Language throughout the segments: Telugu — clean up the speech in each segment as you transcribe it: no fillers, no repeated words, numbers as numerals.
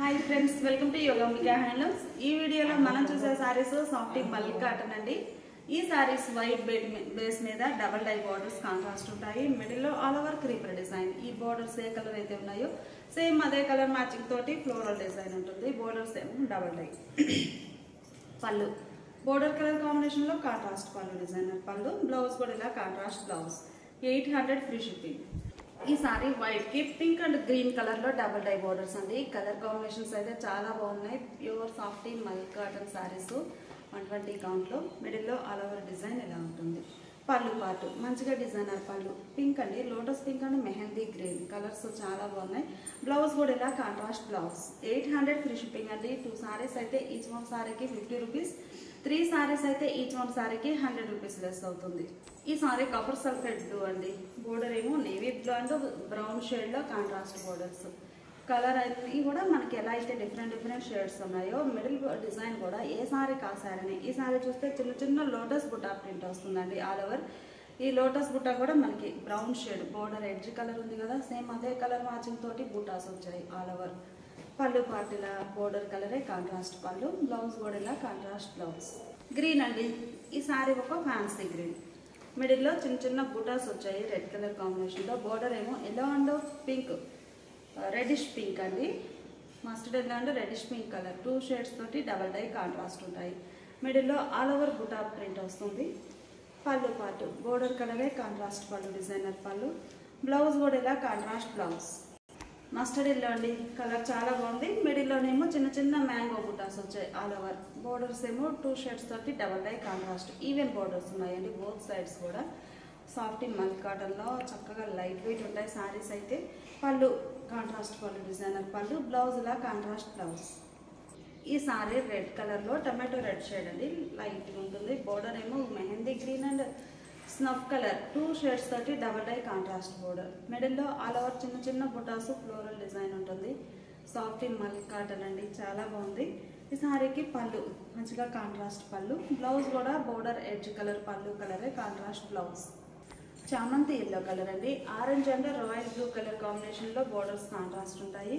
Hi friends, welcome to Yogambika handlooms. ఈ వీడియోలో మనం చూసే సారీస్ సాఫ్ట్ మల్క్ కాటన్ అండి. ఈ సారీస్ వైట్ బేస్ మీద డబల్ డై బోర్డర్స్ కాంట్రాస్ట్ ఉంటాయి. మిడిల్లో ఆల్ ఓవర్ క్రీపర్ డిజైన్. ఈ బోర్డర్స్ ఏ కలర్ అయితే ఉన్నాయో సేమ్ అదే కలర్ మ్యాచింగ్ తోటి ఫ్లోరల్ డిజైన్ ఉంటుంది. బోర్డర్స్ ఏమో డబల్ డై. పళ్ళు బోర్డర్ కలర్ కాంబినేషన్ లో కాంట్రాస్ట్ పళ్ళు డిజైనర్ పళ్ళు. బ్లౌజ్ కూడా ఇలా కాంట్రాస్ట్ బ్లౌజ్. 800 free shipping. ఈ సారీ వైట్ కి పింక్ అండ్ గ్రీన్ కలర్ లో డబుల్ డై బోర్డర్స్ అండి. కలర్ కాంబినేషన్స్ అయితే చాలా బాగున్నాయి. Pure soft మల్క్ cotton saris 120 count లో. మిడిల్ లో ఆల్ ఓవర్ డిజైన్ ఇలా ఉంటుంది. పళ్ళు పాటు మంచిగా డిజైనర్ పళ్ళు. పింక్ అండి, lotus pink and mehndi green colours చాలా బాగున్నాయి. బ్లౌజ్ కూడా ఇలా కాంట్రాస్ట్ బ్లౌజ్. 800 ఫ్రీ షిప్పింగ్ అండి. 2 సారీస్ అయితే ఈచ్ వన్ సారీకి 50 రూపీస్. 3 సారీస్ అయితే ఈచ్ వన్ సారీకి 100 రూపీస్ లెస్ అవుతుంది. ఈ సారీ కాపర్ సల్ఫేట్ బ్లూ అండి. బోర్డర్ ఏమో navy blue and brown shade లో కాంట్రాస్ట్ బోర్డర్స్. కలర్ అన్ని కూడా మనకి ఎలా అయితే డిఫరెంట్ షేడ్స్ ఉన్నాయో మిడిల్ డిజైన్ కూడా ఏ సారీ కా సారీని. ఈ సారీ చూస్తే చిన్న చిన్న లోటస్ బుట్టా ప్రింట్ వస్తుందండి ఆల్ ఓవర్. ఈ లోటస్ బుట్టా కూడా మనకి brown shade border edge colour ఉంది కదా, సేమ్ అదే కలర్ మ్యాచింగ్ తోటి బుటాస్ వచ్చాయి ఆల్ ఓవర్. పళ్ళు పాటిలా బోర్డర్ కలరే కాంట్రాస్ట్ పళ్ళు. బ్లౌజ్ కూడా ఇలా కాంట్రాస్ట్ బ్లౌజ్. గ్రీన్ అండి. ఈ సారీ ఒక ఫ్యాన్సీ గ్రీన్. మిడిల్లో చిన్న చిన్న బుటాస్ వచ్చాయి రెడ్ కలర్ కాంబినేషన్లో. బోర్డర్ ఏమో yellow and pink, reddish pink అండి. Mustard yellow and reddish pink colour. 2 shades తోటి డబల్ డై కాంట్రాస్ట్ ఉంటాయి. మిడిల్లో ఆల్ ఓవర్ బుటా ప్రింట్ వస్తుంది. పళ్ళు పాటు బోర్డర్ కలరే కాంట్రాస్ట్ పళ్ళు డిజైనర్ పళ్ళు. బ్లౌజ్ కూడా ఇలా కాంట్రాస్ట్ బ్లౌజ్. మస్టర్డ్ ఎల్లో అండి. కలర్ చాలా బాగుంది. మిడిల్లోనేమో చిన్న చిన్న మ్యాంగో బుటాస్ వచ్చాయి ఆల్ ఓవర్. బోర్డర్స్ ఏమో 2 షేడ్స్ తోటి double dye contrast. Even borders ఉన్నాయండి బోత్ సైడ్స్ కూడా. సాఫ్ట్ మల్క్ కాటన్లో చక్కగా లైట్ వెయిట్ ఉంటాయి సారీస్ అయితే. పళ్ళు కాంట్రాస్ట్ పళ్ళు డిజైనర్ పళ్ళు. బ్లౌజ్ ఇలా కాంట్రాస్ట్ బ్లౌజ్. ఈ సారీ రెడ్ కలర్లో టమాటో రెడ్ షేడ్ అండి. లైట్గా ఉంటుంది. బోర్డర్ ఏమో mehndi green and snuff colour. 2 shades తోటి డబల్ డై కాంట్రాస్ట్ బోర్డర్. మిడిల్లో ఆల్ ఓవర్ చిన్న చిన్న బుటాసు ఫ్లోరల్ డిజైన్ ఉంటుంది. సాఫ్ట్ మల్క్ కాటన్ అండి, చాలా బాగుంది. ఈ సారీకి పళ్ళు మంచిగా కాంట్రాస్ట్ పళ్ళు. బ్లౌజ్ కూడా బోర్డర్ ఎడ్జ్ కలర్ పళ్ళు కలరే కాంట్రాస్ట్ బ్లౌజ్. చామంతి ఎల్లో కలర్ అండి. Orange and royal blue colour కాంబినేషన్లో బోర్డర్స్ కాంట్రాస్ట్ ఉంటాయి.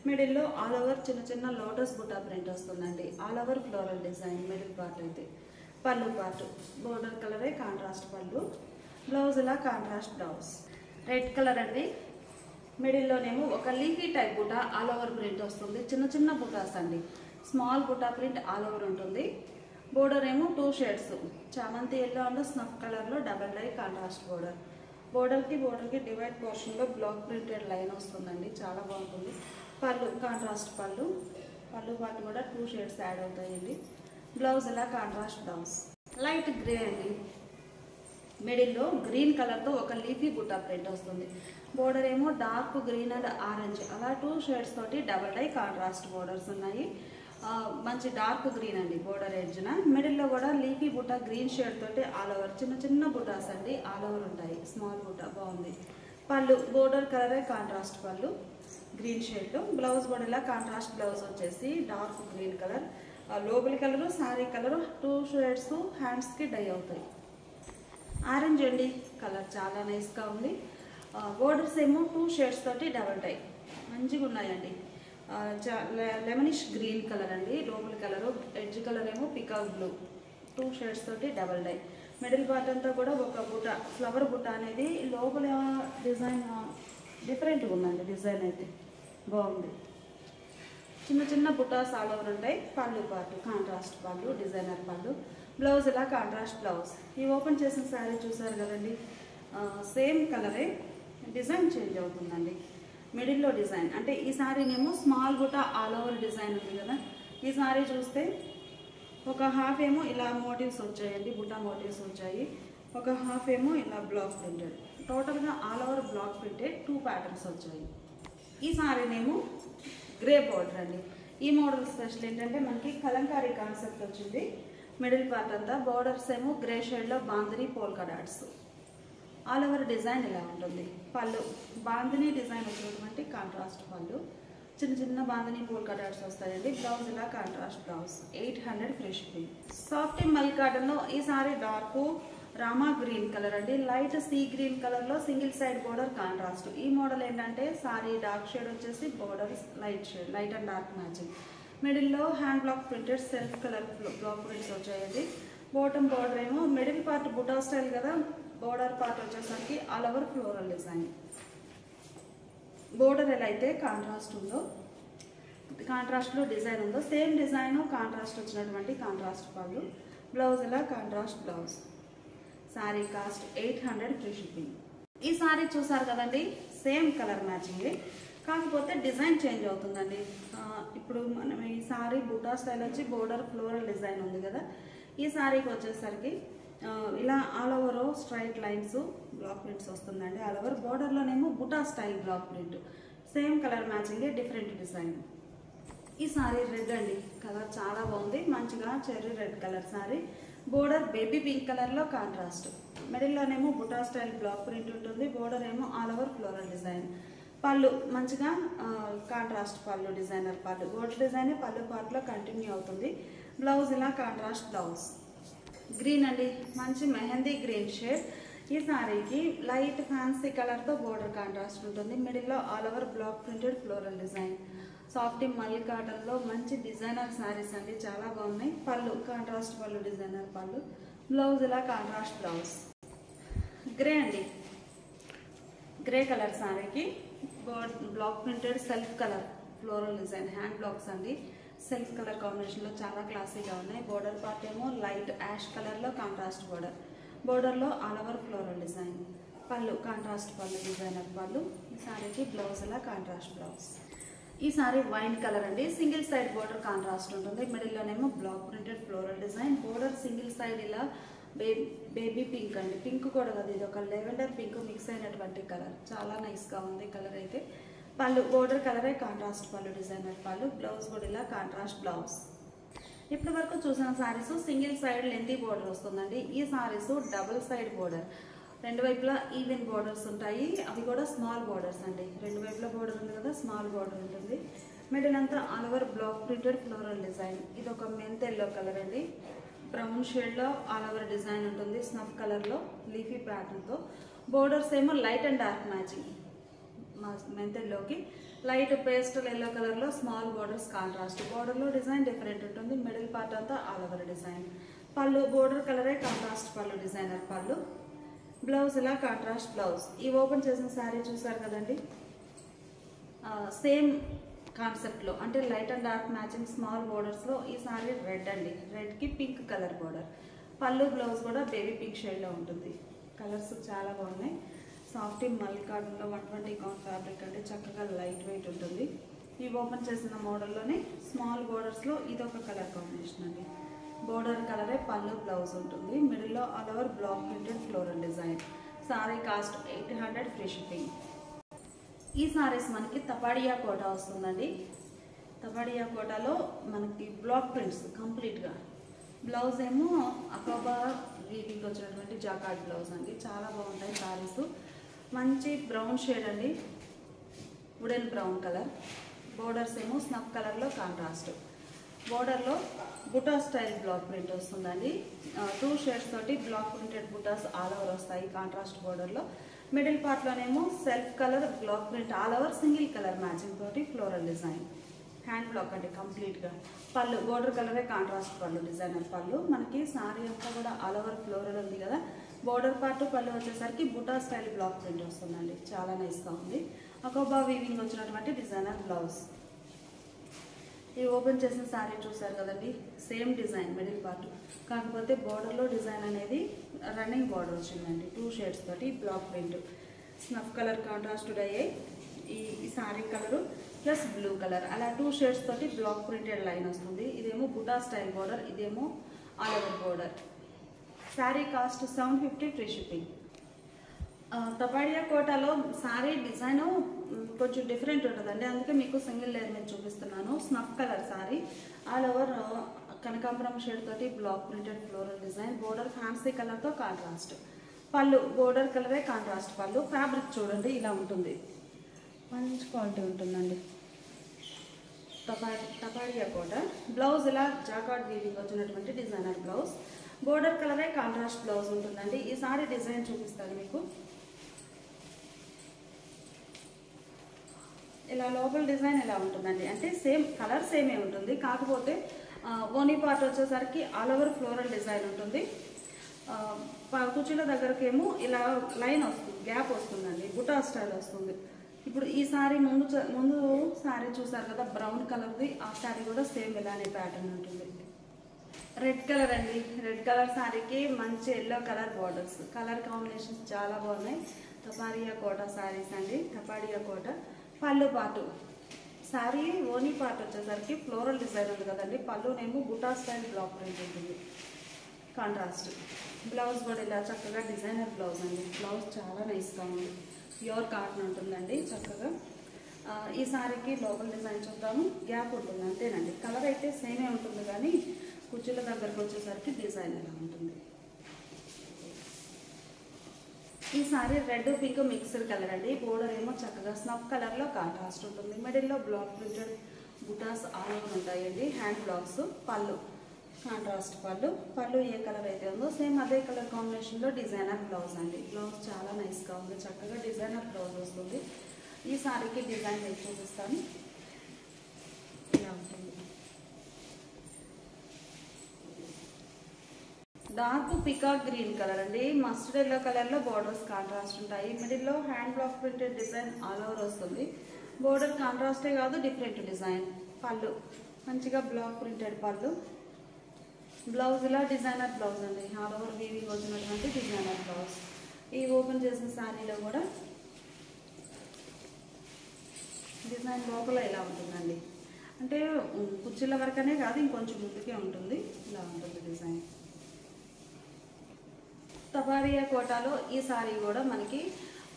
మిడిల్లో ఆల్ ఓవర్ చిన్న చిన్న లోటస్ బుటా ప్రింట్ వస్తుందండి. All over floral design middle part అయితే. పళ్ళు పాటు బోర్డర్ కలరే కాంట్రాస్ట్ పళ్ళు. బ్లౌజ్ ఇలా కాంట్రాస్ట్ బ్లౌజ్. రెడ్ కలర్ అండి. మిడిల్లోనేమో ఒక leafy type buta all over print వస్తుంది. చిన్న చిన్న బుటాస్ అండి. Small buta print all over ఉంటుంది. బోర్డర్ ఏమో 2 షేడ్స్ చామంతి ఎల్లో అండ్ స్నఫ్ కలర్లో డబల్ డై కాంట్రాస్ట్ బోర్డర్. బోర్డర్కి డివైడ్ పోర్షన్లో బ్లాక్ ప్రింటెడ్ లైన్ వస్తుందండి, చాలా బాగుంటుంది. పళ్ళు కాంట్రాస్ట్ పళ్ళు. పళ్ళు పాటు కూడా 2 షేడ్స్ యాడ్ అవుతాయండి. బ్లౌజ్ ఇలా కాంట్రాస్ట్ బ్లౌజ్. లైట్ గ్రే అండి. మిడిల్లో గ్రీన్ కలర్తో ఒక లీఫీ బుట్టా ప్రింట్ వస్తుంది. బోర్డర్ ఏమో డార్క్ గ్రీన్ అండ్ ఆరెంజ్ అలా 2 షేడ్స్ తోటి డబల్ డై కాంట్రాస్ట్ బోర్డర్స్ ఉన్నాయి. మంచి డార్క్ గ్రీన్ అండి బోర్డర్ ఎడ్జ్న. మిడిల్లో కూడా లీఫీ బుట్టా గ్రీన్ షేడ్ తోటి ఆల్ ఓవర్ చిన్న చిన్న బుటాస్ అండి ఆల్ ఓవర్ ఉంటాయి. స్మాల్ బుట్టా బాగుంది. పళ్ళు బోర్డర్ కలరే కాంట్రాస్ట్ పళ్ళు గ్రీన్ షేడ్లో. బ్లౌజ్ కూడా ఇలా కాంట్రాస్ట్ బ్లౌజ్ వచ్చేసి డార్క్ గ్రీన్ కలర్. లోపలి కలరు సారీ కలరు 2 షేడ్స్ హ్యాండ్స్కి డై అవుతాయి. ఆరెంజ్ అండి. కలర్ చాలా నైస్గా ఉంది. బోర్డర్స్ ఏమో 2 షేడ్స్ తోటి డబల్ డై మంచిగా ఉన్నాయండి. లెమనిష్ గ్రీన్ కలర్ అండి. లోపలి కలరు ఎడ్జ్ కలర్ ఏమో పికాక్ బ్లూ. 2 షేడ్స్ తోటి డబల్ డై. మిడిల్ పార్ట్ అంతా కూడా ఒక బుట్ట ఫ్లవర్ బుట్ట అనేది. లోపల డిజైన్ డిఫరెంట్గా ఉందండి. డిజైన్ అయితే బాగుంది. చిన్న చిన్న బుటాస్ ఆల్ ఓవర్ ఉంటాయి. పళ్ళు పాటు కాంట్రాస్ట్ పళ్ళు డిజైనర్ పళ్ళు. బ్లౌజ్ ఇలా కాంట్రాస్ట్ బ్లౌజ్. ఈ ఓపెన్ చేసిన శారీ చూసారు కదండి, సేమ్ కలరే డిజైన్ చేంజ్ అవుతుందండి. మిడిల్లో డిజైన్ అంటే ఈ శారీనేమో small buta all over design ఉంది కదా. ఈ శారీ చూస్తే ఒక హాఫ్ ఏమో ఇలా మోటివ్స్ వచ్చాయండి, బుటా మోటివ్స్ వచ్చాయి. ఒక హాఫ్ ఏమో ఇలా బ్లాక్ ప్రింటెడ్. టోటల్గా all over block printed 2 patterns వచ్చాయి. ఈ శారీనేమో గ్రే బోర్డర్ అండి. ఈ మోడల్ స్పెషల్ ఏంటంటే మనకి కలంకారీ కాన్సెప్ట్ వచ్చింది. మిడిల్ పార్ట్ అంతా బోర్డర్స్ ఏమో గ్రే షేడ్లో bandhani polka dots. All over design ఇలా ఉంటుంది. పళ్ళు బాందిని డిజైన్ వచ్చినటువంటి కాంట్రాస్ట్ పళ్ళు. చిన్న చిన్న బాందిని పోల్కా డాట్స్ వస్తాయండి. బ్లౌజ్ ఇలా contrast blouse. 800 free shipping. Soft మల్క్ కాటన్లో ఈ sari dark rama green colour అండి, లైట్ సీ గ్రీన్ కలర్ లో సింగిల్ సైడ్ బోర్డర్ కాంట్రాస్ట్. ఈ మోడల్ ఏంటంటే సారీ డార్క్ షేడ్ వచ్చేసి border light shade, light and dark matching. Middle లో hand block printed self colour block prints వచ్చాయండి. బాటమ్ బోర్డర్ ఏమో మిడిల్ పార్ట్ బుటా స్టైల్ కదా, బోర్డర్ పార్ట్ వచ్చేసరికి all over floral design. Border ఎలా అయితే కాంట్రాస్ట్ ఉందో, కాంట్రాస్ట్లో డిజైన్ ఉందో సేమ్ డిజైన్ కాంట్రాస్ట్ వచ్చినటువంటి కాంట్రాస్ట్ పళ్ళు. బ్లౌజ్ ఇలా contrast blouse. Sari cost 800 free shipping. ఈ శారీ చూసారు కదండి, సేమ్ కలర్ మ్యాచింగ్, కాకపోతే డిజైన్ చేంజ్ అవుతుందండి. ఇప్పుడు మనం ఈ శారీ బుటా స్టైల్ వచ్చి బోర్డర్ ఫ్లోరల్ డిజైన్ ఉంది కదా, ఈ శారీకి వచ్చేసరికి ఇలా all over straight lines block prints వస్తుందండి. ఆల్ ఓవర్ బోర్డర్లోనేమో buta style block print, same colour matching different design. ఈ శారీ రెడ్ అండి, కలర్ చాలా బాగుంది, మంచిగా cherry red colour sari. Border baby pink కలర్లో కాంట్రాస్ట్. మిడిల్లోనేమో బుటా స్టైల్ బ్లాక్ ప్రింట్ ఉంటుంది, బోర్డర్ ఏమో all over floral design. Pallu మంచిగా కాంట్రాస్ట్ పళ్ళు, డిజైనర్ పళ్ళు, బోర్డర్ డిజైన్ పళ్ళు పార్ట్లో కంటిన్యూ అవుతుంది. బ్లౌజ్ ఇలా కాంట్రాస్ట్ బ్లౌజ్. గ్రీన్ అండి, మంచి మెహందీ గ్రీన్ షేడ్. ఈ శారీకి లైట్ ఫ్యాన్సీ కలర్తో బోర్డర్ కాంట్రాస్ట్ ఉంటుంది. మిడిల్లో all over block printed floral design. Soft మల్ కాటన్లో మంచి డిజైనర్ శారీస్ అండి, చాలా బాగున్నాయి. పళ్ళు కాంట్రాస్ట్ పళ్ళు, డిజైనర్ పళ్ళు. బ్లౌజ్ ఇలా కాంట్రాస్ట్ బ్లౌజ్. గ్రే అండి, గ్రే కలర్ శారీకి block printed self colour floral design, hand blocks అండి. సెల్ఫ్ కలర్ కాంబినేషన్లో చాలా క్లాసీగా ఉన్నాయి. బోర్డర్ పార్ట్ ఏమో లైట్ యాష్ కలర్లో కాంట్రాస్ట్ బోర్డర్, బోర్డర్లో all over floral design. Pallu contrast pallu, designer pallu. ఈ శారీకి బ్లౌజ్ ఇలా కాంట్రాస్ట్ బ్లౌజ్. ఈ శారీ వైన్ కలర్ అండి, సింగిల్ సైడ్ బోర్డర్ కాంట్రాస్ట్ ఉంటుంది. మిడిల్లోనేమో block printed floral design. Border single side ఇలా బేబీ పింక్ అండి, పింక్ కూడా కదా, ఇది ఒక లెవెండర్ పింక్ మిక్స్ అయినటువంటి కలర్, చాలా నైస్గా ఉంది కలర్ అయితే. పళ్ళు బోర్డర్ కలరే కాంట్రాస్ట్ పళ్ళు, డిజైనర్ పళ్ళు. బ్లౌజ్ కూడా ఇలా కాంట్రాస్ట్ బ్లౌజ్. ఇప్పటి వరకు చూసిన saris single side lengthy border వస్తుందండి. ఈ శారీస్ డబుల్ సైడ్ బోర్డర్, రెండు వైపులా ఈవెన్ బోర్డర్స్ ఉంటాయి, అవి కూడా స్మాల్ బోర్డర్స్ అండి. రెండు వైపులా బోర్డర్ ఉంది కదా, స్మాల్ బోర్డర్ ఉంటుంది. మిడిల్ అంతా all over block printed floral design. ఇది ఒక మెంత్ ఎల్లో కలర్ అండి, బ్రౌన్ షేడ్లో ఆల్ ఓవర్ డిజైన్ ఉంటుంది, స్నఫ్ కలర్లో లీఫీ ప్యాటర్న్తో. బోర్డర్స్ ఏమో లైట్ అండ్ డార్క్ మ్యాచింగ్. మెంతల్లోకి లైట్ పేస్టల్ ఎల్లో కలర్లో స్మాల్ బోర్డర్స్ కాంట్రాస్ట్. బోర్డర్లో డిజైన్ డిఫరెంట్ ఉంటుంది, మిడిల్ పార్ట్ అంతా all over design. Pallu border కలరే కాంట్రాస్ట్ పళ్ళు, డిజైనర్ పళ్ళు. బ్లౌజ్ ఇలా కాంట్రాస్ట్ బ్లౌజ్. ఈ ఓపెన్ చేసిన శారీ చూసారు కదండి, సేమ్ కాన్సెప్ట్లో అంటే light and dark matching small బోర్డర్స్లో. ఈ శారీ రెడ్ అండి, రెడ్కి pink colour border. Pallu blouse కూడా బేబీ పింక్ షేడ్లో ఉంటుంది. కలర్స్ చాలా బాగున్నాయి. సాఫ్ట్ మల్ కాటన్లో 120 కౌంట్ ఫ్యాబ్రిక్ అంటే చక్కగా లైట్ వెయిట్ ఉంటుంది. ఈ ఓపెన్ చేసిన మోడల్లోనే స్మాల్ బోర్డర్స్లో ఇదొక కలర్ కాంబినేషన్ అండి. బోర్డర్ కలరే పళ్ళు బ్లౌజ్ ఉంటుంది. మిడిల్లో all over block printed floral design. Sorry cost 800 free shipping. ఈ సారీస్ మనకి తపాడియా కోటా వస్తుందండి. తపాడియా కోటాలో మనకి బ్లాక్ ప్రింట్స్ కంప్లీట్గా. బ్లౌజ్ ఏమో అకోబా వీవింగ్ వచ్చినటువంటి జాకార్డ్ బ్లౌజ్ అండి, చాలా బాగుంటాయి సారీస్. మంచి బ్రౌన్ షేడ్ అండి, వుడెన్ బ్రౌన్ కలర్. బోర్డర్స్ ఏమో స్నఫ్ కలర్లో కాంట్రాస్ట్. బోర్డర్లో బుటా స్టైల్ బ్లాక్ ప్రింట్ వస్తుందండి. 2 షేడ్స్ తోటి block printed butas all over వస్తాయి కాంట్రాస్ట్ బోర్డర్లో. మిడిల్ పార్ట్లోనేమో self colour block print all over single colour matching తోటి ఫ్లోరల్ డిజైన్. హ్యాండ్ బ్లాక్ అండి కంప్లీట్గా. పళ్ళు బోర్డర్ కలరే కాంట్రాస్ట్ పళ్ళు, డిజైనర్ పళ్ళు. మనకి సారీ అంతా కూడా ఆల్ ఓవర్ ఫ్లోరల్ ఉంది కదా, బోర్డర్ పార్ట్ పళ్ళు వచ్చేసరికి బుటా స్టైల్ బ్లాక్ ప్రింట్ వస్తుందండి, చాలా నైస్గా ఉంది. అకోబా వీవింగ్ వచ్చినటువంటి డిజైనర్ బ్లౌజ్. ఈ ఓపెన్ చేసిన శారీ చూసారు కదండి, సేమ్ డిజైన్ మిడిల్ పార్ట్, కాకపోతే బోర్డర్లో డిజైన్ అనేది రన్నింగ్ బోర్డర్ వచ్చిందండి. 2 షేడ్స్ తోటి block print. Snuff colour contrasted అయ్యాయి. ఈ sari colour plus blue colour, అలా 2 షేడ్స్ తోటి బ్లాక్ ప్రింటెడ్ లైన్ వస్తుంది. ఇదేమో బుటా స్టైల్ బోర్డర్, ఇదేమో all over border. Sari cost 750 free shipping. Tapadia కోటాలో శారీ డిజైన్ కొంచెం డిఫరెంట్ ఉంటుందండి, అందుకే మీకు సింగిల్ లేయర్ మీద చూపిస్తున్నాను. Snuff colour sari, all over కనకాంబరం షేడ్ తోటి block printed floral design. Border fancy కలర్తో కాంట్రాస్ట్. పళ్ళు బోర్డర్ కలరే కాంట్రాస్ట్ పళ్ళు. ఫ్యాబ్రిక్ చూడండి ఇలా ఉంటుంది, మంచి క్వాలిటీ ఉంటుందండి. తపాడియా కోట. బ్లౌజ్ ఇలా జాకార్డ్ వీవింగ్ వచ్చినటువంటి డిజైనర్ బ్లౌజ్. బోర్డర్ కలరే కాంట్రాస్ట్ బ్లౌజ్ ఉంటుందండి. ఈ సారీ డిజైన్ చూపిస్తాను మీకు. ఇలా లోపల డిజైన్ ఇలా ఉంటుందండి. అంటే సేమ్ కలర్ సేమే ఉంటుంది, కాకపోతే ఓనీ పార్ట్ వచ్చేసరికి ఆల్ ఓవర్ ఫ్లోరల్ డిజైన్ ఉంటుంది. కుర్చీల దగ్గరకేమో ఇలా లైన్ వస్తుంది, గ్యాప్ వస్తుందండి, బుటా స్టైల్ వస్తుంది. ఇప్పుడు ఈ సారీ ముందు సారీ చూసారు కదా బ్రౌన్ కలర్ది, ఆ సారీ కూడా సేమ్ ఇలానే ప్యాటర్న్ ఉంటుంది. రెడ్ కలర్ అండి. రెడ్ కలర్ సారీకి మంచి yellow colour borders, colour combinations చాలా బాగున్నాయి. టపాడియా కోట సారీస్ అండి. టపాడియా కోట. పళ్ళు పాటు సారీ ఓనీ పార్ట్ వచ్చేసరికి ఫ్లోరల్ డిజైన్ ఉంది కదండి. పళ్ళునేమో బుటా స్టైల్ బ్లాక్ ప్రింట్ ఉంటుంది, కాంట్రాస్ట్. బ్లౌజ్ కూడా ఇలా చక్కగా డిజైనర్ బ్లౌజ్ అండి. బ్లౌజ్ చాలా నైస్గా ఉంది, ప్యూర్ కాటన్ ఉంటుందండి చక్కగా. ఈ సారీకి లోపల డిజైన్ చూద్దాము. గ్యాప్ ఉంటుంది అంతేనండి. కలర్ అయితే సేమే ఉంటుంది, కానీ కుర్చీల దగ్గరకు వచ్చేసరికి డిజైన్ ఎలా ఉంటుంది. ఈ sorry red pink mixed colour అండి. బోర్డర్ ఏమో చక్కగా స్నఫ్ కలర్లో కాంట్రాస్ట్ ఉంటుంది. మిడిల్లో black printed butas all over ఉంటాయండి. Hand blocks. పళ్ళు కాంట్రాస్ట్ పళ్ళు. పళ్ళు ఏ కలర్ అయితే ఉందో సేమ్ అదే కలర్ కాంబినేషన్లో డిజైనర్ బ్లౌజ్ అండి. బ్లౌజ్ చాలా నైస్గా ఉంది, చక్కగా డిజైనర్ బ్లౌజ్ వస్తుంది. ఈ సారీకి డిజైన్ వేసి చూపిస్తాను. ఇలా ఉంటుంది. డార్క్ పికాక్ గ్రీన్ కలర్ అండి. మస్టర్డ్ ఎల్లో కలర్లో బోర్డర్స్ కాంట్రాస్ట్ ఉంటాయి. మిడిల్లో hand block printed design all over వస్తుంది. బోర్డర్ కాంట్రాస్టే కాదు, డిఫరెంట్ డిజైన్. పళ్ళు మంచిగా బ్లాక్ ప్రింటెడ్ పళ్ళు. బ్లౌజ్ ఇలా డిజైనర్ బ్లౌజ్ అండి. ఆల్ ఓవర్ వీవింగ్ వచ్చినటువంటి డిజైనర్ బ్లౌజ్. ఈ ఓపెన్ చేసిన శారీలో కూడా డిజైన్ లోపల ఇలా ఉంటుందండి. అంటే కుర్చీల వరకనే కాదు, ఇంకొంచెం ముందుకే ఉంటుంది. ఇలా ఉంటుంది డిజైన్. తపారియా కోటాలో ఈ సారీ కూడా మనకి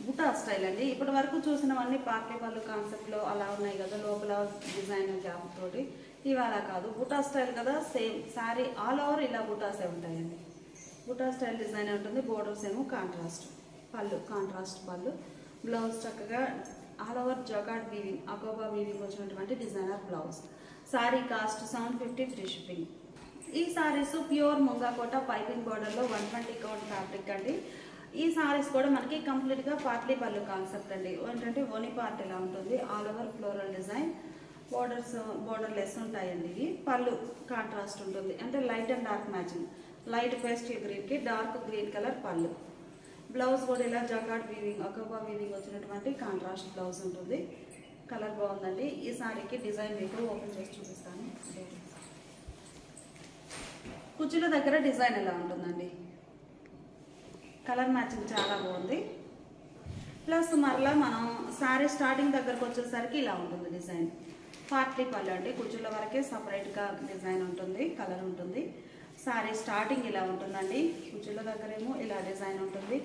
బుటా స్టైల్ అండి. ఇప్పటి వరకు చూసినవన్నీ పార్టీ పళ్ళు కాన్సెప్ట్లో అలా ఉన్నాయి కదా, లోపల డిజైన్ గ్యాప్ తోటి. ఇవాళ కాదు, బుటా స్టైల్ కదా, సేమ్ సారీ ఆల్ ఓవర్ ఇలా బుటాసే ఉంటాయండి. బుటా స్టైల్ డిజైన్ ఉంటుంది. బోర్డర్స్ ఏమో కాంట్రాస్ట్. పళ్ళు కాంట్రాస్ట్ పళ్ళు. బ్లౌజ్ చక్కగా ఆల్ ఓవర్ జకాట్ వీవింగ్, అకోబా వీవింగ్ వచ్చినటువంటి designer blouse. Sorry cost 750 free shipping. ఈ సారీస్ ప్యూర్ ముంగాకోట పైపింగ్ బోర్డర్లో 120 కౌంట్ ఫ్యాబ్రిక్ అండి. ఈ సారీస్ కూడా మనకి కంప్లీట్గా పార్టీ పళ్ళు కాన్సెప్ట్ అండి. ఏంటంటే ఓనీ పార్ట్ ఇలా ఉంటుంది, all over floral design. Border less ఉంటాయండి. ఇవి పళ్ళు కాంట్రాస్ట్ ఉంటుంది, అంటే light and dark matching. Light pastel గ్రీన్కి డార్క్ గ్రీన్ కలర్ పళ్ళు. బ్లౌజ్ కూడా ఇలా జకాట్ వీవింగ్, అకోబా వీవింగ్ వచ్చినటువంటి కాంట్రాస్ట్ బ్లౌజ్ ఉంటుంది. కలర్ బాగుందండి. ఈ సారీకి డిజైన్ మీకు ఓపెన్ చేసి చూపిస్తాను. కుర్చీల దగ్గర డిజైన్ ఎలా ఉంటుందండి. కలర్ మ్యాచింగ్ చాలా బాగుంది. ప్లస్ మరలా మనం సారీ స్టార్టింగ్ దగ్గరకు వచ్చేసరికి ఇలా ఉంటుంది డిజైన్. పార్టీ పళ్ళు అండి. కుర్చీల వరకే సపరేట్గా డిజైన్ ఉంటుంది, కలర్ ఉంటుంది. సారీ స్టార్టింగ్ ఇలా ఉంటుందండి. కుర్చీల దగ్గరేమో ఇలా డిజైన్ ఉంటుంది.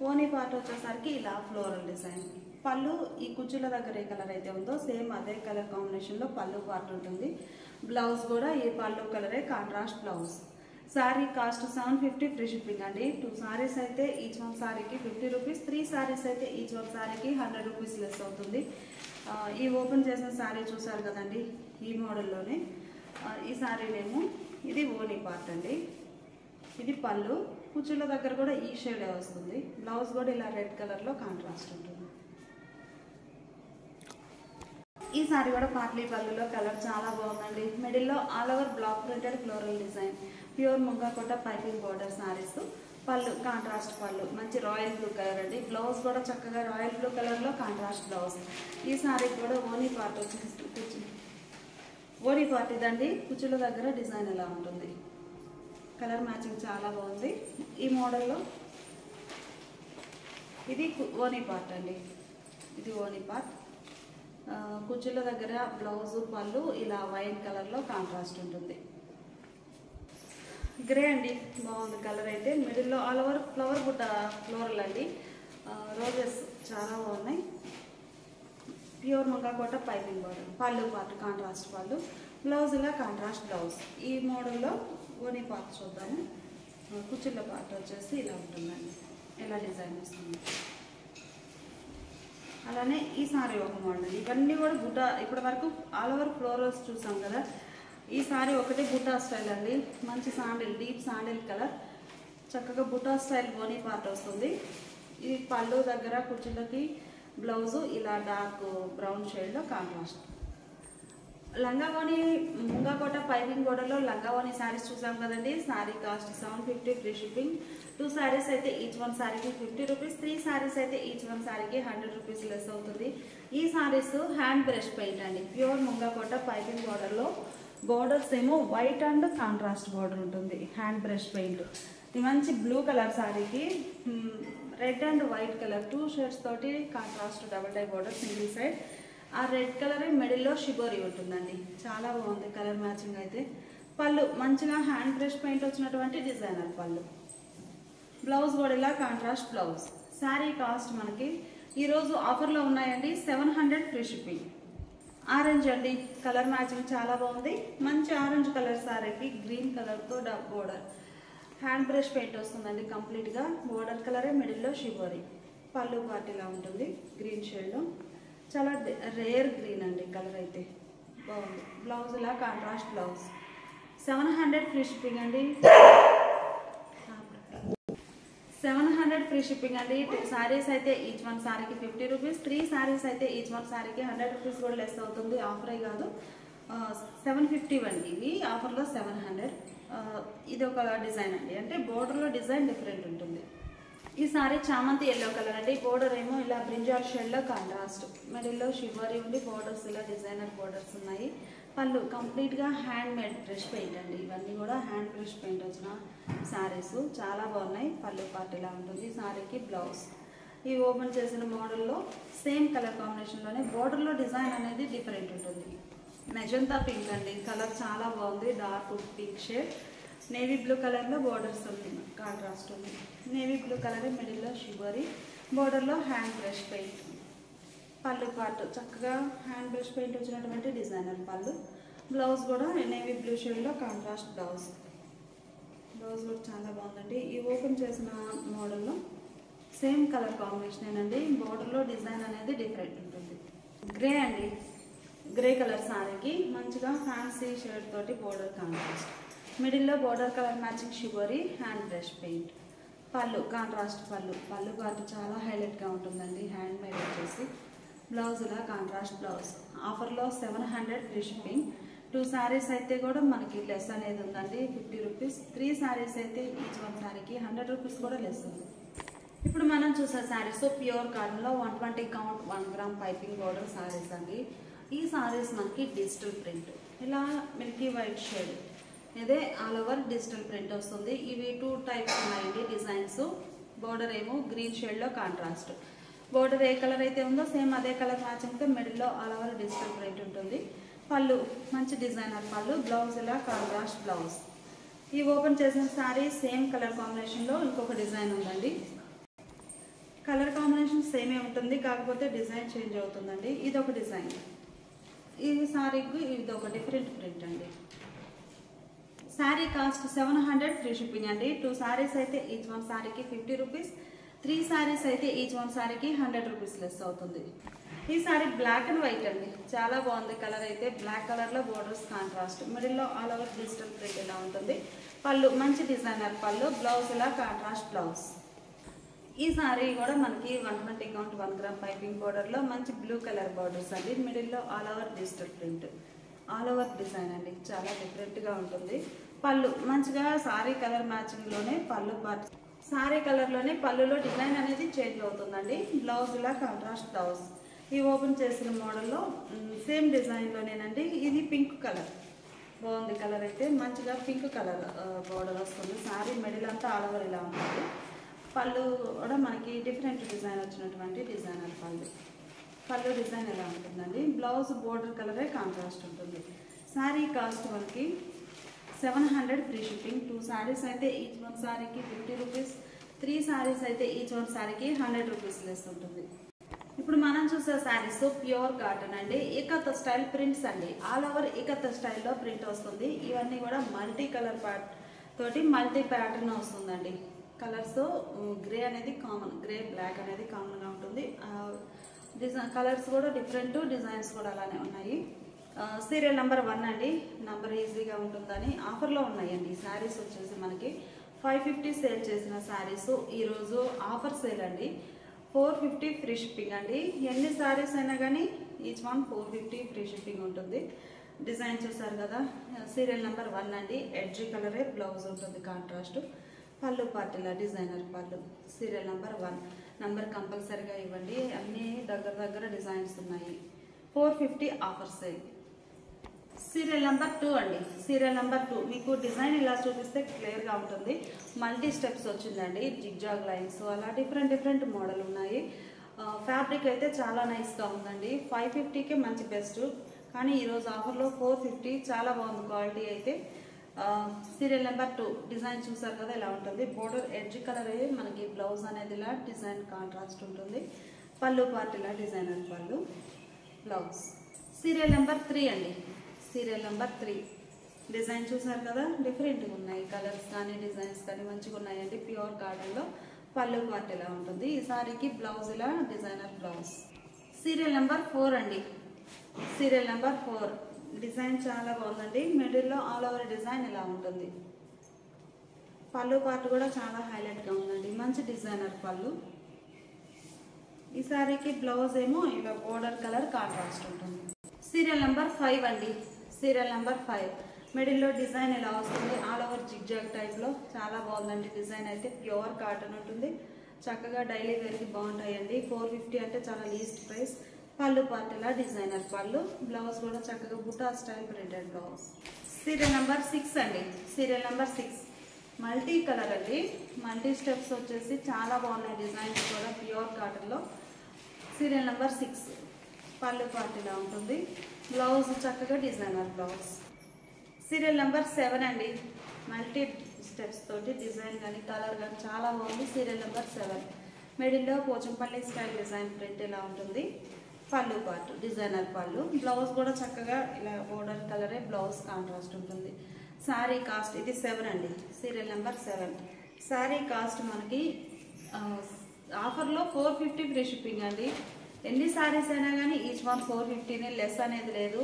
ఓనీ పార్ట్ వచ్చేసరికి ఇలా ఫ్లోరల్ డిజైన్. పళ్ళు ఈ కుర్చీల దగ్గర ఏ కలర్ అయితే ఉందో సేమ్ అదే కలర్ కాంబినేషన్లో పళ్ళు పార్ట్ ఉంటుంది. బ్లౌజ్ కూడా ఈ పళ్ళు కలరే contrast blouse. Sorry cost 750 free shipping అండి. 2 సారీస్ అయితే ఈచ్ వన్ సారీకి 50 రూపీస్. 3 సారీస్ అయితే ఈచ్ వన్ సారీకి 100 రూపీస్ లెస్ అవుతుంది. ఈ ఓపెన్ చేసిన సారీ చూసారు కదండి, ఈ మోడల్లోనే. ఈ సారీనేమో ఇది ఓనీ పార్ట్ అండి. ఇది పళ్ళు. కుర్చీల దగ్గర కూడా ఈ షేడే వస్తుంది. బ్లౌజ్ కూడా ఇలా రెడ్ కలర్లో కాంట్రాస్ట్ ఉంటుంది. ఈ సారీ కూడా పార్టీ పళ్ళులో కలర్ చాలా బాగుందండి. మిడిల్లో all over block printed floral design. Pure Mungakota piping border saris. Pallu contrast pallu, మంచి రాయల్ బ్లూ కలర్ అండి. బ్లౌజ్ కూడా చక్కగా రాయల్ బ్లూ కలర్లో కాంట్రాస్ట్ బ్లౌజ్. ఈ సారీకి కూడా ఓనీ పార్ట్ వచ్చేసి ఓనీ పార్ట్ ఇదండి. కుర్చీల దగ్గర డిజైన్ ఎలా ఉంటుంది. కలర్ మ్యాచింగ్ చాలా బాగుంది. ఈ మోడల్లో ఇది ఓనీ పార్ట్ అండి. ఇది ఓనీ పార్ట్. కుర్చీల దగ్గర బ్లౌజు పళ్ళు ఇలా వైన్ కలర్లో కాంట్రాస్ట్ ఉంటుంది. గ్రే అండి, బాగుంది కలర్ అయితే. మిడిల్లో all over flower butta floral అండి. రోజెస్ చాలా బాగున్నాయి. Pure Mungakota piping border. Pallu part contrast pallu. Blouse ఇలా కాంట్రాస్ట్ బ్లౌజ్. ఈ మోడల్లో ఓనీ పార్ట్ చూద్దాము. కుర్చీల పార్ట్ వచ్చేసి ఇలా ఉంటుందండి, ఇలా డిజైన్ వస్తుంది. అలానే ఈ సారీ ఒక మోడల్. ఇవన్నీ కూడా బుటా. ఇప్పటి వరకు ఆల్ ఓవర్ ఫ్లోరల్స్ చూసాం కదా. ఈ సారీ ఒకటి బుటా స్టైల్ అండి. మంచి శాండిల్, డీప్ శాండిల్ కలర్. చక్కగా బుటా స్టైల్ బోనీ పార్ట్ వస్తుంది. ఈ పళ్ళు దగ్గర కుర్చీలకి బ్లౌజు ఇలా డార్క్ బ్రౌన్ షేడ్లో కాంట్రాస్ట్. లంగావోని ముంగాకోట పైపింగ్ గోడలో లంగావోని శారీస్ చూసాం కదండి. Sari cost 750 free shipping. 2 saris అయితే ఈచ్ వన్ శారీకి 50 రూపీస్, 3 శారీస్ అయితే ఈచ్ వన్ శారీకి 100 రూపీస్ లెస్ అవుతుంది. ఈ శారీస్ హ్యాండ్ బ్రష్ పెయింట్ అండి, ప్యూర్ ముంగాకోట పైపింగ్ గోడలో. బోర్డర్స్ ఏమో వైట్ అండ్ కాంట్రాస్ట్ బోర్డర్ ఉంటుంది. Hand brush paint. ఇది మంచి బ్లూ కలర్ శారీకి red and white colour 2 shades తోటి contrast double tie border single side. ఆ రెడ్ కలర్ మిడిల్లో షిబోరి ఉంటుందండి. చాలా బాగుంది కలర్ మ్యాచింగ్ అయితే. పళ్ళు మంచిగా హ్యాండ్ బ్రష్ పెయింట్ వచ్చినటువంటి డిజైనర్ పళ్ళు. బ్లౌజ్ కూడా ఇలా కాంట్రాస్ట్ బ్లౌజ్. శారీ కాస్ట్ మనకి ఈరోజు ఆఫర్లో ఉన్నాయండి 700 ఫ్రీ షిప్పింగ్. ఆరెంజ్ అండి, కలర్ మ్యాచింగ్ చాలా బాగుంది. మంచి ఆరెంజ్ కలర్ శారీకి గ్రీన్ కలర్తో బోర్డర్ హ్యాండ్ బ్రష్ పెయింట్ వస్తుందండి కంప్లీట్గా. బోర్డర్ కలరే మిడిల్లో షిబోరి. పళ్ళు పార్టీలా ఉంటుంది గ్రీన్ షేడ్లో. చాలా రేర్ గ్రీన్ అండి కలర్ అయితే బాగుంది. బ్లౌజ్ ఇలా కాంట్రాస్ట్ బ్లౌజ్. 700 ఫ్రీ షిప్పింగ్ అండి. 700 ఫ్రీ షిప్పింగ్ అండి. 2 శారీస్ అయితే ఈచ్ వన్ శారీకి 50 రూపీస్, 3 శారీస్ అయితే ఈచ్ వన్ శారీకి 100 రూపీస్ కూడా లెస్ అవుతుంది. ఆఫరే కాదు. 750 అండి ఇవి, ఆఫర్లో 700. ఇది ఒక డిజైన్ అండి, అంటే బోర్డర్లో డిజైన్ డిఫరెంట్ ఉంటుంది. ఈ సారీ చామంతి ఎల్లో కలర్ అండి. బోర్డర్ ఏమో ఇలా బ్రింజాల్ షేడ్లో కాంట్రాస్ట్. మిడిల్లో షివరీ ఉండి బోర్డర్స్ ఇలా డిజైనర్ బోర్డర్స్ ఉన్నాయి. పళ్ళు కంప్లీట్గా హ్యాండ్ మేడ్ బ్రష్ పెయింట్ అండి. ఇవన్నీ కూడా హ్యాండ్ బ్రష్ పెయింట్ వచ్చిన శారీస్ చాలా బాగున్నాయి. పళ్ళు పార్ట్ ఇలా ఉంటుంది. శారీకి బ్లౌజ్. ఈ ఓపెన్ చేసిన మోడల్లో సేమ్ కలర్ కాంబినేషన్లోనే బోర్డర్లో డిజైన్ అనేది డిఫరెంట్ ఉంటుంది. మెజంతా పింక్ అండి, కలర్ చాలా బాగుంది. Dark pink shade. Navy blue కలర్లో బోర్డర్స్ ఉంది, కాంట్రాస్ట్ ఉంది. నేవీ బ్లూ కలర్ మిడిల్లో షిబోరి. బోర్డర్లో హ్యాండ్ బ్రష్ పెయింట్. పళ్ళు పార్ట్ చక్కగా హ్యాండ్ బ్రష్ పెయింట్ వచ్చినటువంటి డిజైనర్ పళ్ళు. బ్లౌజ్ కూడా నేవీ బ్లూ షేడ్లో కాంట్రాస్ట్ బ్లౌజ్. బ్లౌజ్ కూడా చాలా బాగుందండి. ఈ ఓపెన్ చేసిన మోడల్లో సేమ్ కలర్ కాంబినేషన్ అండి. బోర్డర్లో డిజైన్ అనేది డిఫరెంట్ ఉంటుంది. గ్రే అండి, గ్రే కలర్ శారీకి మంచిగా ఫ్యాన్సీ షేడ్ తోటి బోర్డర్ కాంట్రాస్ట్. మిడిల్లో border colour matching shibori, hand brush paint. పళ్ళు కాంట్రాస్ట్ పళ్ళు. పళ్ళు పార్ట్ చాలా హైలైట్గా ఉంటుందండి, హ్యాండ్ మేడ్ వచ్చేసి. బ్లౌజ్ ఇలా కాంట్రాస్ట్ బ్లౌజ్. ఆఫర్లో 700 ఫ్రీ షిప్పింగ్. 2 శారీస్ అయితే కూడా మనకి లెస్ అనేది ఉందండి 50 రూపీస్. 3 శారీస్ అయితే ఈచ్ వన్ శారీకి 100 రూపీస్ కూడా లెస్ ఉంది. ఇప్పుడు మనం చూసే శారీస్ ప్యూర్ కాటన్లో 120 count 1 gram piping border saris అండి. ఈ శారీస్ మనకి డిజిటల్ ప్రింట్, ఇలా మిల్కీ వైట్ షేడ్. ఇదే ఆల్ ఓవర్ డిజిటల్ ప్రింట్ వస్తుంది. ఇవి 2 టైప్స్ ఉన్నాయండి డిజైన్స్. బోర్డర్ ఏమో గ్రీన్ షేడ్లో కాంట్రాస్ట్. బోర్డర్ ఏ కలర్ అయితే ఉందో సేమ్ అదే కలర్ మ్యాచింగ్తో మిడిల్లో ఆల్ ఓవర్ డిజిటల్ ప్రింట్ ఉంటుంది. పళ్ళు మంచి డిజైనర్ పళ్ళు. బ్లౌజ్ ఇలా కాంట్రాస్ట్ బ్లౌజ్. ఈ ఓపెన్ చేసిన శారీ సేమ్ కలర్ కాంబినేషన్లో ఇంకొక డిజైన్ ఉందండి. కలర్ కాంబినేషన్ సేమే ఉంటుంది, కాకపోతే డిజైన్ చేంజ్ అవుతుందండి. ఇది ఒక డిజైన్. ఈ శారీకి ఇది ఒక డిఫరెంట్ ప్రింట్ అండి. శారీ కాస్ట్ 700 ఫ్రీ షిప్పింగ్ అండి. 2 శారీస్ అయితే ఈచ్ వన్ శారీకి 50 రూపీస్, 3 శారీస్ అయితే ఈచ్ వన్ శారీకి 100 రూపీస్ లెస్ అవుతుంది. ఈ శారీ బ్లాక్ అండ్ వైట్ అండి, చాలా బాగుంది కలర్ అయితే. బ్లాక్ కలర్లో బోర్డర్స్ కాంట్రాస్ట్. మిడిల్లో ఆల్ ఓవర్ డిజిటల్ ప్రింట్ ఇలా ఉంటుంది. పళ్ళు మంచి డిజైనర్ పళ్ళు. బ్లౌజ్ ఇలా కాంట్రాస్ట్ బ్లౌజ్. ఈ శారీ కూడా మనకి 120 కౌంట్ 1 గ్రామ్ పైపింగ్ బోర్డర్లో మంచి బ్లూ కలర్ బోర్డర్స్ అండి. మిడిల్లో all over digital print, all over design అండి, చాలా డిఫరెంట్గా ఉంటుంది. పళ్ళు మంచిగా శారీ కలర్ మ్యాచింగ్లోనే పళ్ళు పార్ట్. శారీ కలర్లోనే పళ్ళులో డిజైన్ అనేది చేంజ్ అవుతుందండి. బ్లౌజ్ ఇలా కాంట్రాస్ట్ బ్లౌజ్. ఈ ఓపెన్ చేసిన మోడల్లో సేమ్ డిజైన్లోనేనండి. ఇది పింక్ కలర్, బాగుంది కలర్ అయితే. మంచిగా పింక్ కలర్ బోర్డర్ వస్తుంది. శారీ మిడిల్ అంతా ఆల్ ఓవర్ ఇలా ఉంటుంది. పళ్ళు కూడా మనకి డిఫరెంట్ డిజైన్ వచ్చినటువంటి డిజైనర్ పళ్ళు. పళ్ళు డిజైన్ ఎలా ఉంటుందండి. బ్లౌజ్ బోర్డర్ కలరే కాంట్రాస్ట్ ఉంటుంది. శారీ కాస్ట్ మనకి 700 ఫ్రీ షిప్పింగ్. 2 శారీస్ అయితే ఈచ్ వన్ శారీకి 50 రూపీస్, 3 శారీస్ అయితే ఈచ్ వన్ శారీకి 100 రూపీస్ లెస్ ఉంటుంది. ఇప్పుడు మనం చూసే శారీస్ ప్యూర్ కాటన్ అండి. ఇకత్ స్టైల్ ప్రింట్స్ అండి. ఆల్ ఓవర్ ఇకత్ స్టైల్లో ప్రింట్ వస్తుంది. ఇవన్నీ కూడా మల్టీ కలర్ ప్యాట్ తోటి మల్టీ ప్యాటర్న్ వస్తుందండి. కలర్స్ గ్రే అనేది కామన్, గ్రే బ్లాక్ అనేది కామన్గా ఉంటుంది. డిజైన్ కలర్స్ కూడా డిఫరెంట్, డిజైన్స్ కూడా అలానే ఉన్నాయి. సీరియల్ నెంబర్ 1 అండి. నెంబర్ ఈజీగా ఉంటుందని ఆఫర్లో ఉన్నాయండి. శారీస్ వచ్చేసి మనకి 550 సేల్ చేసిన శారీస్ ఈరోజు ఆఫర్ సేల్ అండి. 450 ఫ్రీ షిప్పింగ్ అండి. ఎన్ని శారీస్ అయినా కానీ ఈచ్ వన్ 450 ఫ్రీ షిప్పింగ్ ఉంటుంది. డిజైన్ చూసారు కదా, సీరియల్ నెంబర్ 1 అండి. ఎడ్జీ కలరే బ్లౌజ్ ఉంటుంది, కాంట్రాస్ట్. పళ్ళు పార్టీలా డిజైనర్ పళ్ళు. సీరియల్ నెంబర్ 1 నంబర్ కంపల్సరీగా ఇవ్వండి. అన్ని దగ్గర డిజైన్స్ ఉన్నాయి. 450 ఆఫర్ సేల్. సీరియల్ నెంబర్ 2 అండి. సీరియల్ నెంబర్ 2 మీకు డిజైన్ ఇలా చూపిస్తే క్లియర్గా ఉంటుంది. మల్టీ స్టెప్స్ వచ్చిందండి, జిగ్జాగ్ లైన్స్, అలా డిఫరెంట్ మోడల్ ఉన్నాయి. ఫ్యాబ్రిక్ అయితే చాలా నైస్గా ఉందండి. 550కి మంచి బెస్ట్, కానీ ఈరోజు ఆఫర్లో 450 చాలా బాగుంది క్వాలిటీ అయితే. సీరియల్ నెంబర్ 2 డిజైన్ చూసారు కదా, ఇలా ఉంటుంది. బోర్డర్ ఎడ్జ్ కలర్ మనకి బ్లౌజ్ అనేది ఇలా డిజైన్ కాంట్రాస్ట్ ఉంటుంది. పళ్ళు పార్టీలా డిజైనర్ పళ్ళు, బ్లౌజ్. సీరియల్ నెంబర్ 3 అండి. సీరియల్ నెంబర్ 3 డిజైన్ చూసారు కదా, డిఫరెంట్గా ఉన్నాయి. కలర్స్ కానీ డిజైన్స్ కానీ మంచిగా ఉన్నాయండి. ప్యూర్ కాటన్లో పళ్ళు పార్ట్ ఇలా ఉంటుంది. ఈ సారీకి బ్లౌజ్ ఇలా డిజైనర్ బ్లౌజ్. సీరియల్ నెంబర్ 4 అండి. సీరియల్ నెంబర్ 4 డిజైన్ చాలా బాగుందండి. మిడిల్లో ఆల్ ఓవర్ డిజైన్ ఇలా ఉంటుంది. పళ్ళు పార్ట్ కూడా చాలా హైలైట్గా ఉందండి, మంచి డిజైనర్ పళ్ళు. ఈ సారీకి బ్లౌజ్ ఏమో ఇలా బోర్డర్ కలర్ కాంట్రాస్ట్ ఉంటుంది. సీరియల్ నెంబర్ 5 అండి. సీరియల్ నెంబర్ 5 మిడిల్లో డిజైన్ ఇలా వస్తుంది. ఆల్ ఓవర్ జిగ్జాగ్ టైప్లో చాలా బాగుందండి. డిజైన్ అయితే ప్యూర్ కాటన్ ఉంటుంది. చక్కగా డైలీ వేర్కి బాగుంటాయండి. 450 అంటే చాలా లీస్ట్ ప్రైస్. పళ్ళు పార్ట్ ఇలా డిజైనర్ పళ్ళు, బ్లౌజ్ కూడా చక్కగా buta style printed blouse. Serial number 6 అండి. సీరియల్ నెంబర్ 6 మల్టీ కలర్ అండి. మల్టీ స్టెప్స్ వచ్చేసి చాలా బాగున్నాయి. డిజైన్స్ కూడా ప్యూర్ కాటన్లో. సీరియల్ నెంబర్ 6 పళ్ళు పార్ట్ ఇలా ఉంటుంది. బ్లౌజ్ చక్కగా డిజైనర్ బ్లౌజ్. సీరియల్ నెంబర్ 7 అండి. మల్టీ స్టెప్స్ తోటి డిజైన్ కానీ కలర్ కానీ చాలా బాగుంది. సీరియల్ నెంబర్ 7 మిడిల్లో పోచంపల్లి స్టైల్ డిజైన్ ప్రింట్ ఇలా ఉంటుంది. పళ్ళు పార్ట్ డిజైనర్ పళ్ళు, బ్లౌజ్ కూడా చక్కగా ఇలా బోర్డర్ కలరే బ్లౌజ్ కాంట్రాస్ట్ ఉంటుంది. శారీ కాస్ట్ ఇది 7 అండి. సీరియల్ నెంబర్ 7 శారీ కాస్ట్ మనకి ఆఫర్లో 450 ఫ్రీ షిప్పింగ్ అండి. ఎన్ని శారీస్ అయినా కానీ ఈచ్ వన్ 450నే, లెస్ అనేది లేదు.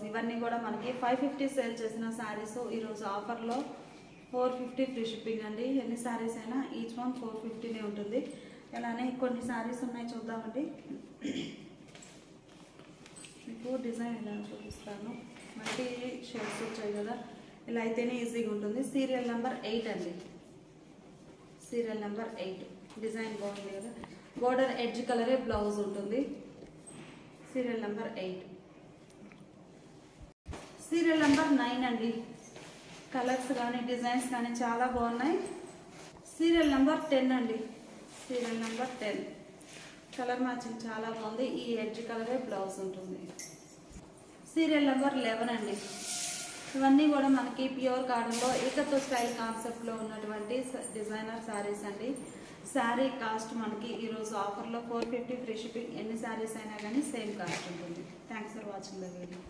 ఇవన్నీ కూడా మనకి 550 సేల్ చేసిన శారీస్ ఈరోజు ఆఫర్లో 450 ఫ్రీ షిప్పింగ్ అండి. ఎన్ని శారీస్ అయినా ఈచ్ వన్ 450నే ఉంటుంది. అలానే కొన్ని శారీస్ ఉన్నాయి, చూద్దామండి. మీకు డిజైన్ ఇలా చూపిస్తాను. మల్టీ షేడ్స్ వచ్చాయి కదా, ఇలా అయితేనే ఈజీగా ఉంటుంది. సీరియల్ నెంబర్ 8 అండి. సీరియల్ నెంబర్ 8 డిజైన్ బాగుంది కదా, బోర్డర్ ఎడ్జ్ కలరే బ్లౌజ్ ఉంటుంది. Serial number 8. సీరియల్ నెంబర్ 9 అండి. కలర్స్ కానీ డిజైన్స్ కానీ చాలా బాగున్నాయి. సీరియల్ నెంబర్ 10 అండి. సీరియల్ నెంబర్ 10 కలర్ మ్యాచింగ్ చాలా బాగుంది. ఈ ఎడ్జ్ కలరే బ్లౌజ్ ఉంటుంది. సీరియల్ నెంబర్ 11 అండి. ఇవన్నీ కూడా మనకి ప్యూర్ కాటన్లో ఏకత్వ స్టైల్ కాన్సెప్ట్లో ఉన్నటువంటి డిజైనర్ శారీస్ అండి. శారీ కాస్ట్ మనకి ఈరోజు ఆఫర్లో 450 ఫ్రీ షిప్పింగ్. ఎన్ని శారీస్ అయినా కానీ సేమ్ కాస్ట్ ఉంటుంది. Thanks for watching the video.